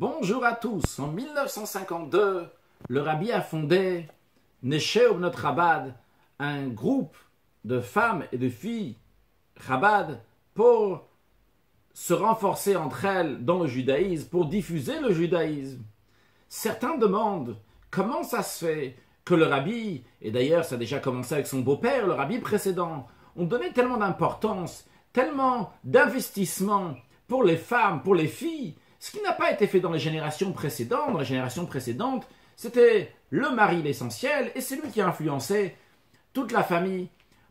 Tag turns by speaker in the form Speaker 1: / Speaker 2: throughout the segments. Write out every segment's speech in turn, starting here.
Speaker 1: Bonjour à tous. En 1952, le rabbi a fondé Nesheh Ubnot Chabad, un groupe de femmes et de filles Chabad pour se renforcer entre elles dans le judaïsme, pour diffuser le judaïsme. Certains demandent comment ça se fait que le rabbi, et d'ailleurs ça a déjà commencé avec son beau-père, le rabbi précédent, ont donné tellement d'importance, tellement d'investissement pour les femmes, pour les filles, ce qui n'a pas été fait dans les générations précédentes. Dans les générations précédentes, c'était le mari l'essentiel et c'est lui qui a influencé toute la famille.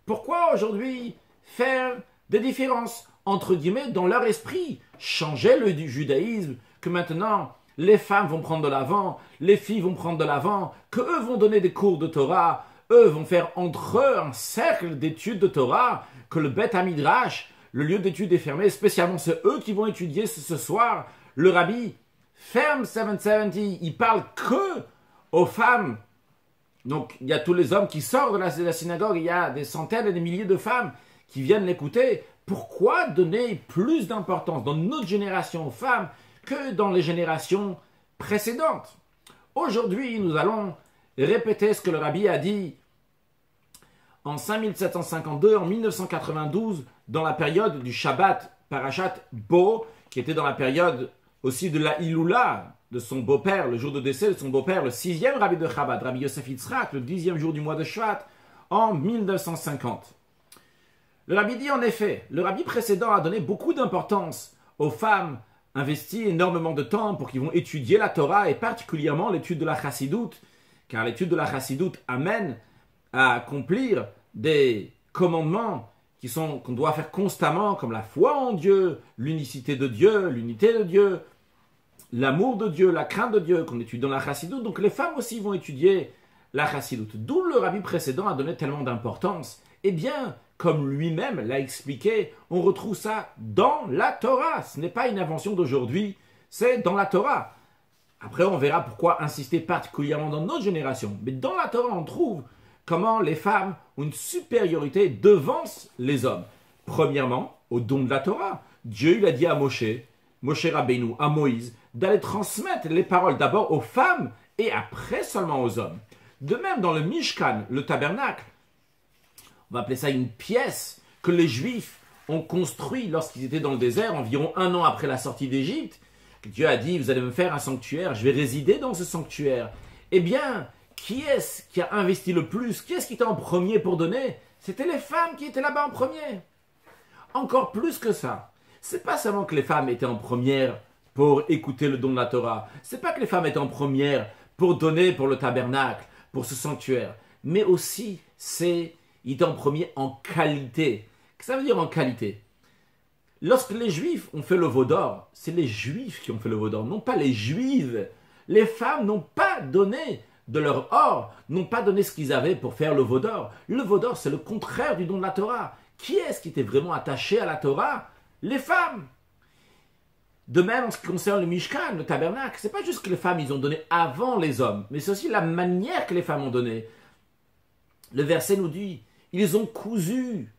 Speaker 1: Pourquoi aujourd'hui faire des différences, entre guillemets, dans leur esprit, changer le judaïsme, que maintenant les femmes vont prendre de l'avant, les filles vont prendre de l'avant, qu'eux vont donner des cours de Torah, eux vont faire entre eux un cercle d'études de Torah, que le Beth Hamidrash, le lieu d'études est fermé, spécialement c'est eux qui vont étudier ce soir. Le rabbi ferme 770, il parle que aux femmes. Donc il y a tous les hommes qui sortent de la synagogue, il y a des centaines et des milliers de femmes qui viennent l'écouter. Pourquoi donner plus d'importance dans notre génération aux femmes que dans les générations précédentes? Aujourd'hui, nous allons répéter ce que le rabbi a dit en 5752, en 1992, dans la période du Shabbat Parashat Bo, qui était dans la période aussi de la Iloula de son beau-père, le jour de décès de son beau-père, le 6e rabbi de Chabad, Rabbi Yosef Yitzhak, le 10e jour du mois de Shvat, en 1950. Le rabbi dit en effet, le rabbi précédent a donné beaucoup d'importance aux femmes, investi énormément de temps pour qu'ils vont étudier la Torah et particulièrement l'étude de la Chassidoute, car l'étude de la Chassidoute amène à accomplir des commandements qu'on doit faire constamment, comme la foi en Dieu, l'unicité de Dieu, l'unité de Dieu, l'amour de Dieu, la crainte de Dieu, qu'on étudie dans la Chassidoute. Donc les femmes aussi vont étudier la Chassidoute. D'où le rabbi précédent a donné tellement d'importance. Eh bien, comme lui-même l'a expliqué, on retrouve ça dans la Torah. Ce n'est pas une invention d'aujourd'hui, c'est dans la Torah. Après, on verra pourquoi insister particulièrement dans notre génération. Mais dans la Torah, on trouve comment les femmes ont une supériorité devant les hommes. Premièrement, au don de la Torah. Dieu il a dit à Moshe Rabbeinu, à Moïse, d'aller transmettre les paroles d'abord aux femmes et après seulement aux hommes. De même, dans le Mishkan, le tabernacle, on va appeler ça une pièce que les Juifs ont construit lorsqu'ils étaient dans le désert, environ 1 an après la sortie d'Égypte. Dieu a dit, vous allez me faire un sanctuaire, je vais résider dans ce sanctuaire. Eh bien, qui est-ce qui a investi le plus? Qui est-ce qui était en premier pour donner? C'était les femmes qui étaient là-bas en premier. Encore plus que ça. C'est pas seulement que les femmes étaient en première pour écouter le don de la Torah. C'est pas que les femmes étaient en première pour donner pour le tabernacle, pour ce sanctuaire. Mais aussi, ils étaient en premier en qualité. Qu'est-ce que ça veut dire en qualité? Lorsque les Juifs ont fait le veau d'or, c'est les Juifs qui ont fait le veau d'or, non pas les Juives. Les femmes n'ont pas donné de leur or, n'ont pas donné ce qu'ils avaient pour faire le veau d'or. Le veau d'or, c'est le contraire du don de la Torah. Qui est-ce qui était vraiment attaché à la Torah? Les femmes. De même, en ce qui concerne le Mishkan, le tabernacle, c'est pas juste que les femmes, ils ont donné avant les hommes, mais c'est aussi la manière que les femmes ont donné. Le verset nous dit, ils ont cousu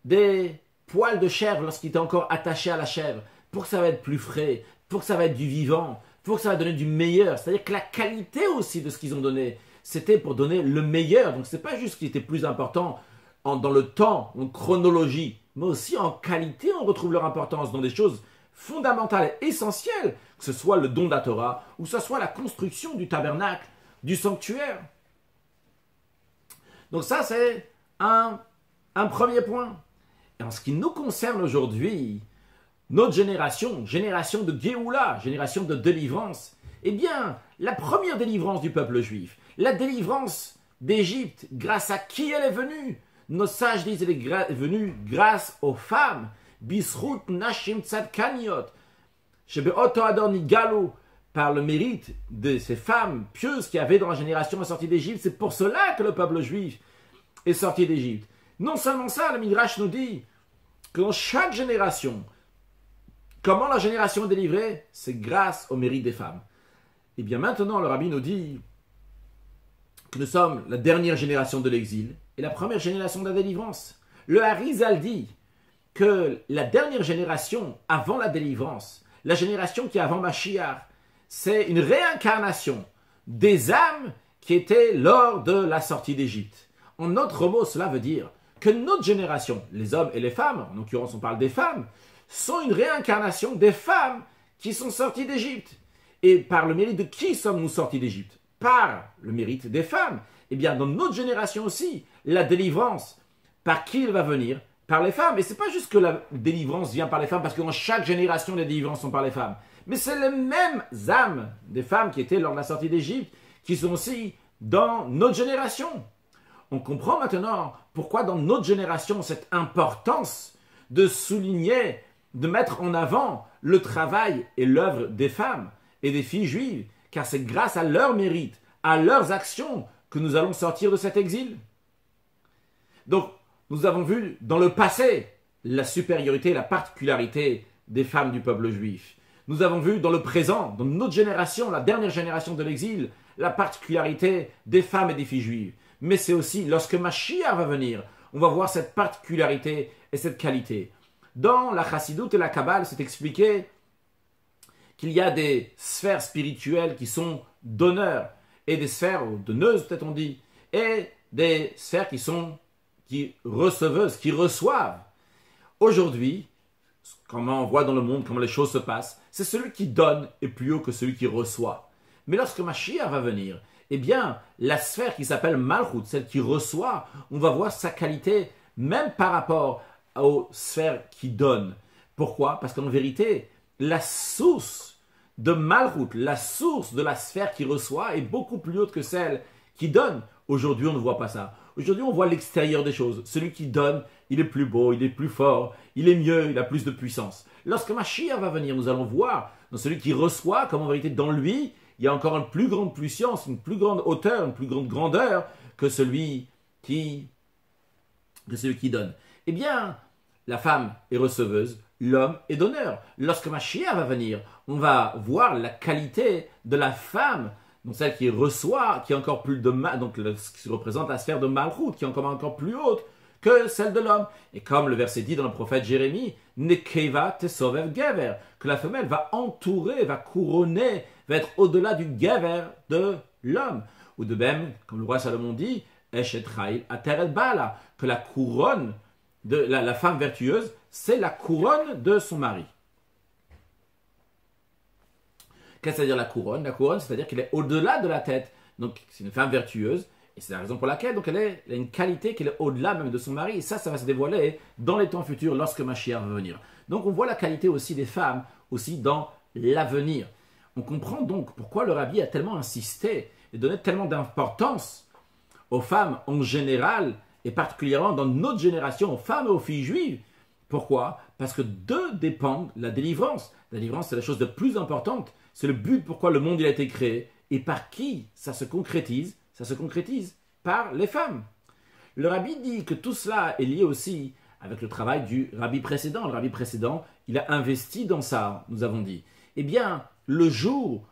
Speaker 1: des poils de chèvre lorsqu'ils étaient encore attachés à la chèvre, pour que ça va être plus frais, pour que ça va être du vivant, pour que ça va donner du meilleur. C'est-à-dire que la qualité aussi de ce qu'ils ont donné, c'était pour donner le meilleur. Donc ce n'est pas juste ce qui était plus important dans le temps, en chronologie, mais aussi en qualité, on retrouve leur importance dans des choses fondamentales et essentielles, que ce soit le don de la Torah, ou que ce soit la construction du tabernacle, du sanctuaire. Donc ça, c'est un premier point. Et en ce qui nous concerne aujourd'hui, notre génération, génération de Géoula, génération de délivrance, eh bien, la première délivrance du peuple juif, la délivrance d'Égypte, grâce à qui elle est venue? Nos sages disent qu'elle est venue grâce aux femmes. Bisrut nashim tzadkaniot, shebeoto ador nigalu, par le mérite de ces femmes pieuses qui avaient dans la génération sortie d'Égypte. C'est pour cela que le peuple juif est sorti d'Égypte. Non seulement ça, le Midrash nous dit que dans chaque génération, comment la génération est délivrée? C'est grâce au mérite des femmes. Et bien maintenant, le rabbi nous dit que nous sommes la dernière génération de l'exil et la première génération de la délivrance. Le Harizal dit que la dernière génération avant la délivrance, la génération qui est avant Mashiach, c'est une réincarnation des âmes qui étaient lors de la sortie d'Égypte. En d'autres mots, cela veut dire que notre génération, les hommes et les femmes, en l'occurrence on parle des femmes, sont une réincarnation des femmes qui sont sorties d'Égypte. Et par le mérite de qui sommes-nous sortis d'Égypte? Par le mérite des femmes. Eh bien, dans notre génération aussi, la délivrance, par qui elle va venir? Par les femmes. Et ce n'est pas juste que la délivrance vient par les femmes, parce que dans chaque génération, les délivrances sont par les femmes. Mais c'est les mêmes âmes des femmes qui étaient lors de la sortie d'Égypte, qui sont aussi dans notre génération. On comprend maintenant pourquoi dans notre génération, cette importance de souligner, de mettre en avant le travail et l'œuvre des femmes et des filles juives, car c'est grâce à leur mérite, à leurs actions, que nous allons sortir de cet exil. Donc, nous avons vu dans le passé la supériorité, la particularité des femmes du peuple juif. Nous avons vu dans le présent, dans notre génération, la dernière génération de l'exil, la particularité des femmes et des filles juives. Mais c'est aussi lorsque Mashiach va venir, on va voir cette particularité et cette qualité. Dans la Chassidoute et la Kabbale, c'est expliqué qu'il y a des sphères spirituelles qui sont d'honneur, et des sphères donneuses, peut-être on dit, et des sphères qui receveuses, qui reçoivent. Aujourd'hui, comment on voit dans le monde, comment les choses se passent, c'est celui qui donne est plus haut que celui qui reçoit. Mais lorsque Mashiach va venir, eh bien, la sphère qui s'appelle Malchut, celle qui reçoit, on va voir sa qualité, même par rapport aux sphères qui donnent. Pourquoi? Parce qu'en vérité, la source de Malchut, la source de la sphère qui reçoit est beaucoup plus haute que celle qui donne. Aujourd'hui, on ne voit pas ça. Aujourd'hui, on voit l'extérieur des choses. Celui qui donne, il est plus beau, il est plus fort, il est mieux, il a plus de puissance. Lorsque Mashiach va venir, nous allons voir dans celui qui reçoit, comme en vérité dans lui, il y a encore une plus grande puissance, une plus grande hauteur, une plus grande grandeur que celui qui donne. Eh bien, la femme est receveuse, l'homme est donneur. Lorsque Mashiach va venir, on va voir la qualité de la femme, donc celle qui reçoit, qui est encore plus de donc ce qui représente la sphère de Malchut, qui est encore plus haute que celle de l'homme. Et comme le verset dit dans le prophète Jérémie, Nekeva tesovev gever, que la femelle va entourer, va couronner, va être au-delà du gever de l'homme. Ou de même, comme le roi Salomon dit, Eshet Raïl ateret bala, que la couronne de la femme vertueuse, c'est la couronne de son mari. Qu'est-ce que ça veut dire la couronne? La couronne, c'est-à-dire qu'elle est au-delà de la tête. Donc, c'est une femme vertueuse. Et c'est la raison pour laquelle donc elle a une qualité qui est au-delà même de son mari. Et ça va se dévoiler dans les temps futurs lorsque Mashiach va venir. Donc, on voit la qualité aussi des femmes, aussi dans l'avenir. On comprend donc pourquoi le Rabbi a tellement insisté et donné tellement d'importance aux femmes en général, et particulièrement dans notre génération, aux femmes et aux filles juives. Pourquoi? Parce que d'eux dépend la délivrance. La délivrance, c'est la chose la plus importante. C'est le but pourquoi le monde il a été créé. Et par qui ça se concrétise? Ça se concrétise par les femmes. Le Rabbi dit que tout cela est lié aussi avec le travail du Rabbi précédent. Le Rabbi précédent, il a investi dans ça, nous avons dit. Eh bien, le jour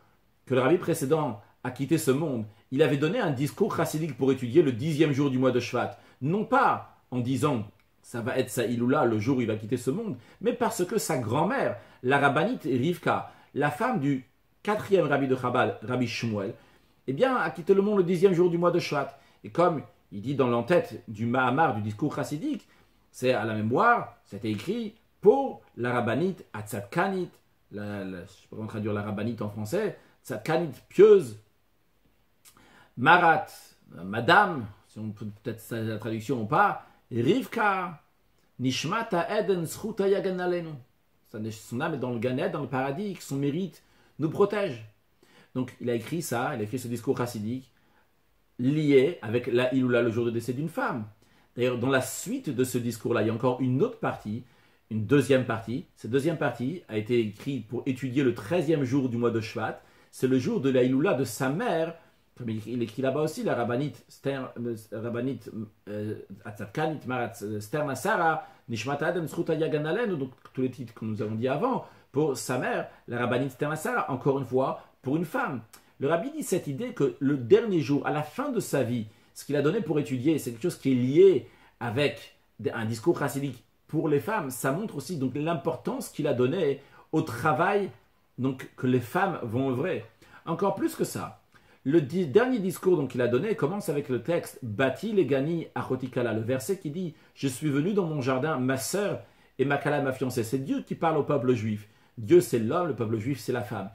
Speaker 1: que le Rabbi précédent a quitté ce monde, il avait donné un discours chassidique pour étudier le 10e jour du mois de Shvat. Non pas en disant ça va être sa Iloula le jour où il va quitter ce monde, mais parce que sa grand-mère, la rabbinite Rivka, la femme du 4e rabbi de Chabad, Rabbi Shmuel, eh bien, a quitté le monde le 10e jour du mois de Shvat. Et comme il dit dans l'entête du Mahamar, du discours chassidique, c'est à la mémoire, c'était écrit pour la rabbinite Atzadkanit, je ne sais pas comment traduire la rabbinite en français, Tzadkanit pieuse, Marat, madame, si on peut peut-être la traduction ou pas, Rivka, Nishmata Eden Schuta Yagan Alenu. Son âme est dans le Ganed, dans le paradis, que son mérite nous protège. Donc il a écrit ça, il a écrit ce discours chassidique lié avec la Iloula, le jour de décès d'une femme. D'ailleurs, dans la suite de ce discours-là, il y a encore une autre partie, une deuxième partie. Cette deuxième partie a été écrite pour étudier le 13e jour du mois de Shvat. C'est le jour de la Iloula de sa mère. Comme il écrit là-bas aussi, la rabbinite Atzadkanit Marat Sterna Sarah, Nishmat Adam Schuta Yagan Alenu, donc tous les titres que nous avons dit avant, pour sa mère, la rabbinite Sterna Sarah, encore une fois, pour une femme. Le rabbi dit cette idée que le dernier jour, à la fin de sa vie, ce qu'il a donné pour étudier, c'est quelque chose qui est lié avec un discours chassidique pour les femmes. Ça montre aussi donc l'importance qu'il a donnée au travail donc, que les femmes vont œuvrer. Encore plus que ça, le dernier discours qu'il a donné commence avec le texte Bati legani achotikala, le verset qui dit « Je suis venu dans mon jardin, ma sœur et ma kala, ma fiancée ». C'est Dieu qui parle au peuple juif. Dieu, c'est l'homme, le peuple juif, c'est la femme.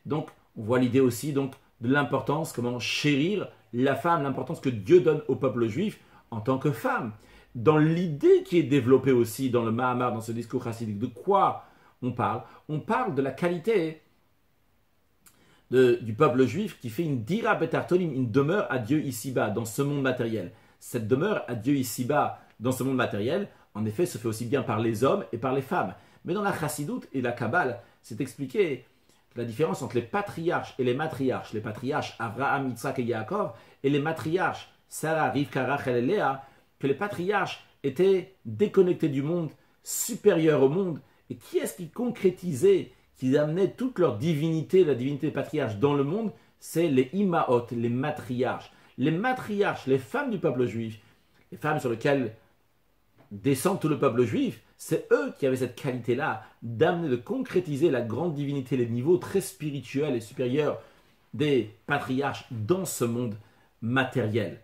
Speaker 1: Donc, on voit l'idée aussi de l'importance, comment chérir la femme, l'importance que Dieu donne au peuple juif en tant que femme. Dans l'idée qui est développée aussi dans le Mahamar, dans ce discours chassidique, de quoi on parle? On parle de la qualité du peuple juif qui fait une dira betartonim, une demeure à Dieu ici-bas, dans ce monde matériel. Cette demeure à Dieu ici-bas, dans ce monde matériel, en effet, se fait aussi bien par les hommes et par les femmes. Mais dans la chassidoute et la Kabbale, c'est expliqué la différence entre les patriarches et les matriarches. Les patriarches, Avraham, Yitzhak et Yaakov, et les matriarches, Sarah, Rivka, Rachel et Léa, que les patriarches étaient déconnectés du monde, supérieurs au monde. Et qui est-ce qui concrétisait, qui amenait toute leur divinité, la divinité des patriarches dans le monde? C'est les Imaot, les matriarches. Les matriarches, les femmes du peuple juif, les femmes sur lesquelles descend tout le peuple juif, c'est eux qui avaient cette qualité-là d'amener, de concrétiser la grande divinité, les niveaux très spirituels et supérieurs des patriarches dans ce monde matériel.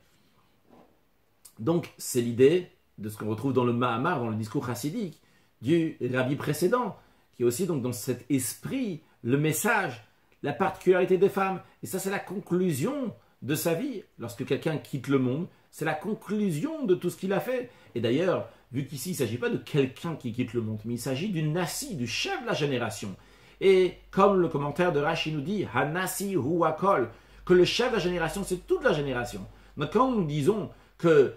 Speaker 1: Donc, c'est l'idée de ce qu'on retrouve dans le Mahamar, dans le discours chassidique du rabbi précédent, qui est aussi donc dans cet esprit, le message, la particularité des femmes. Et ça, c'est la conclusion de sa vie. Lorsque quelqu'un quitte le monde, c'est la conclusion de tout ce qu'il a fait. Et d'ailleurs, vu qu'ici, il ne s'agit pas de quelqu'un qui quitte le monde, mais il s'agit du Nassi, du chef de la génération. Et comme le commentaire de Rashi nous dit, Hanassi Huakol, que le chef de la génération, c'est toute la génération. Donc quand nous disons que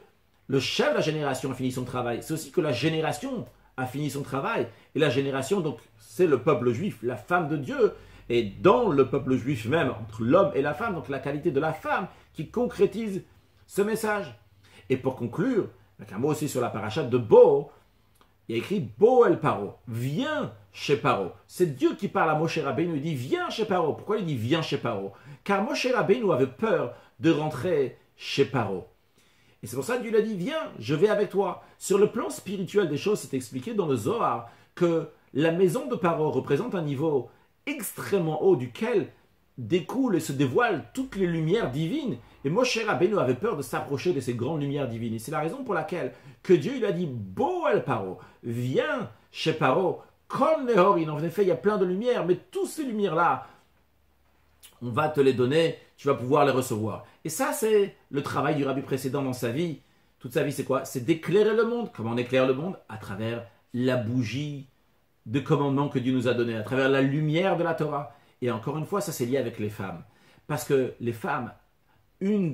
Speaker 1: le chef de la génération a fini son travail, c'est aussi que la génération a fini son travail. Et la génération, donc, c'est le peuple juif, la femme de Dieu. Et dans le peuple juif même, entre l'homme et la femme, donc la qualité de la femme qui concrétise ce message. Et pour conclure, avec un mot aussi sur la paracha de Bo, il y a écrit Bo el Paro, viens chez Paro. C'est Dieu qui parle à Moshe Rabbeinu, il dit viens chez Paro. Pourquoi il dit viens chez Paro? Car Moshe Rabbeinu avait peur de rentrer chez Paro. Et c'est pour ça que Dieu lui a dit viens, je vais avec toi. Sur le plan spirituel des choses, c'est expliqué dans le Zohar que la maison de Paro représente un niveau extrêmement haut duquel découlent et se dévoilent toutes les lumières divines. Et Moshe Rabbeinu avait peur de s'approcher de ces grandes lumières divines. Et c'est la raison pour laquelle que Dieu il a dit Bo el Paro, viens chez Paro, Kol Nehorin. En effet, il y a plein de lumières, mais toutes ces lumières-là, on va te les donner, tu vas pouvoir les recevoir. Et ça, c'est le travail du rabbi précédent dans sa vie. Toute sa vie, c'est quoi? C'est d'éclairer le monde. Comment on éclaire le monde? À travers la bougie de commandements que Dieu nous a donnés, à travers la lumière de la Torah. Et encore une fois, ça c'est lié avec les femmes. Parce que les femmes, un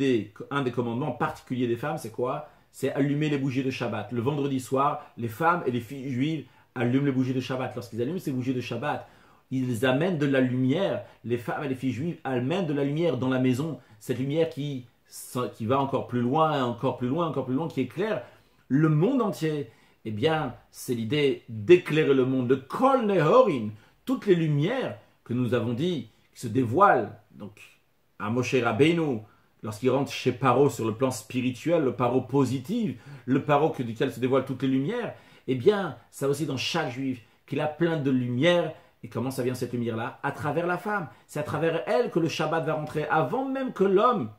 Speaker 1: des commandements particuliers des femmes, c'est quoi? C'est allumer les bougies de Shabbat. Le vendredi soir, les femmes et les filles juives allument les bougies de Shabbat. Lorsqu'ils allument ces bougies de Shabbat, ils amènent de la lumière. Les femmes et les filles juives amènent de la lumière dans la maison. Cette lumière qui va encore plus loin, encore plus loin, encore plus loin, qui éclaire le monde entier. Eh bien, c'est l'idée d'éclairer le monde, de Kol Nehorin, toutes les lumières que nous avons dit, qui se dévoilent donc, à Moshe Rabbeinu, lorsqu'il rentre chez Paro sur le plan spirituel, le Paro positif, le Paro duquel se dévoilent toutes les lumières, eh bien, ça aussi dans chaque juif, qu'il a plein de lumière. Et comment ça vient cette lumière-là? À travers la femme. C'est à travers elle que le Shabbat va rentrer, avant même que l'homme,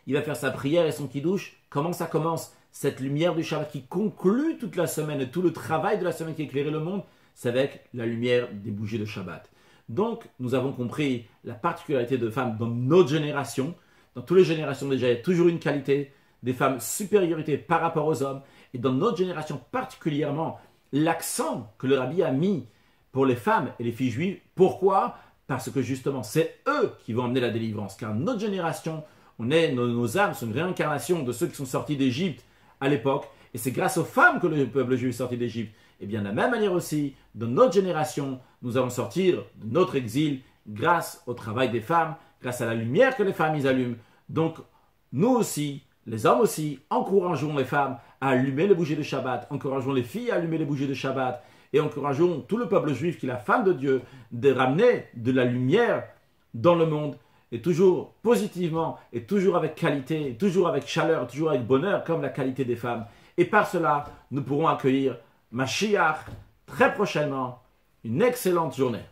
Speaker 1: il va faire sa prière et son kiddush. Comment ça commence? Cette lumière du Shabbat qui conclut toute la semaine et tout le travail de la semaine qui éclairait le monde, c'est avec la lumière des bougies de Shabbat. Donc, nous avons compris la particularité de femmes dans notre génération. Dans toutes les générations déjà, il y a toujours une qualité des femmes, supériorité par rapport aux hommes. Et dans notre génération particulièrement, l'accent que le rabbi a mis pour les femmes et les filles juives. Pourquoi? Parce que justement, c'est eux qui vont amener la délivrance. Car notre génération, nos âmes sont une réincarnation de ceux qui sont sortis d'Égypte à l'époque. Et c'est grâce aux femmes que le peuple juif est sorti d'Égypte. Et bien de la même manière aussi, dans notre génération, nous allons sortir de notre exil grâce au travail des femmes, grâce à la lumière que les femmes y allument. Donc, nous aussi, les hommes aussi, encourageons les femmes à allumer les bougies de Shabbat, encourageons les filles à allumer les bougies de Shabbat, et encourageons tout le peuple juif qui est la femme de Dieu de ramener de la lumière dans le monde, et toujours positivement, et toujours avec qualité, et toujours avec chaleur, toujours avec bonheur, comme la qualité des femmes. Et par cela, nous pourrons accueillir Mashiach très prochainement. Une excellente journée.